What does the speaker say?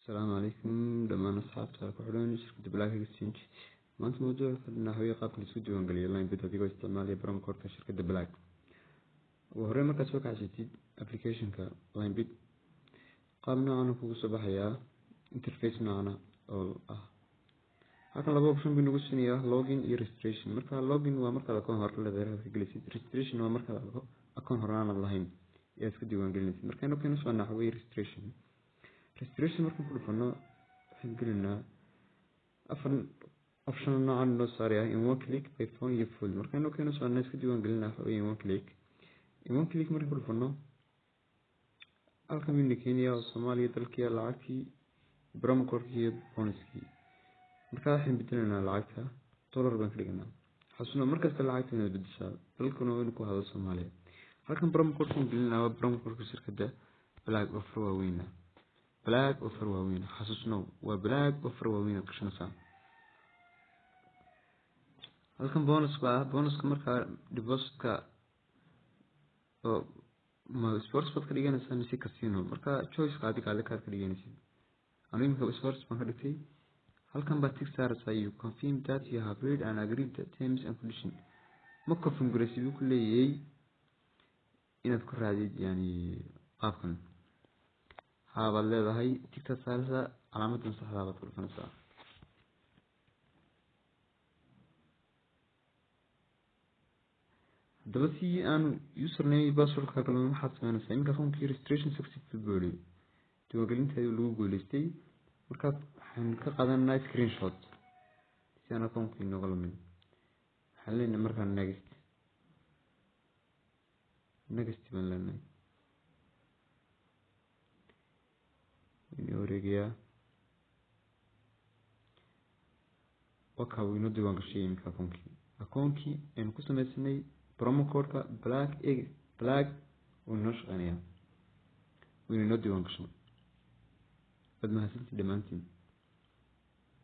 السلام عليكم دمان أصحابتها كحولون شركة بلاك اكسشينج. maanta mawduuca fadhina hawee qaabka laisku diiwaangeliyo online bid adigoo isticmaalaya promo code-ka shirkadda black. ugu horreyn markaad soo kacsatid applicationka online bid qaab noocan kugu soo baxayaa interface noocan oo ah halkan laba option buu nagu siinayaa login iyo registration. marka login waa markaad akoon hore leedahay ka gelisid, registration waa markaad akoon hore aanad lahayn ee iska diiwaangelinaysid. marka inuu keeno soo naxway registration markaan ku dhufano waxaan gelinaa afar option noocan noo saaraya in one click by phone iyo full. marka inuu keeno soo iska diiwaangelinaa waxa in one click markaan ku dhufano halkan mid Kenya oo Soomaaliya dalkiya lacagtii promo code-kii iyo bonuskii. marka waxaan bedelaynaa lacagta dollar baan ka dhignaa. xasuuna markasta lacagta inaad bedeshaa dalkuna waa inuu ku hado Soomaaliya. halkan promo code-kan gelinaa waa promo code-ka shirkadda black offer waaweyn xasuusno waa black offer waaweyn qashanaysaa. halkan bonuska marka depositka oo ma sports bad ka dhiganaysaa mise casino. marka choice adiga ka dhiganaysid. aniga sports baan ka dhigtay. halkan baad tig saaraysaa you confirm that you have read and agreed the terms and conditions. ma confirm garaysid ku leeyahay inaad ku raadid yani qaabkan habaad leedahay tigta saaraysaa calaamadan saxda baad ku dhufanaysaa. haddaba si aan username iyo password-ka kale waxaad samaynaysaa iminka akoonka registration successful booli diiwaangelinteedii lagu guuleystay. markaad waxaan ka qaadanaa screenshot si aan akoonka inooga lumin. waxaan leenahay markaa next baan leenahay inuu wareegayaa waka uu inoo diiwaangashay iminka akoonkii aynu ku samaysanay promo code-ka black uu inoo shaqeynayaa wuu inoo diiwaangashay. waad mahadsantihiin dhammaantiin.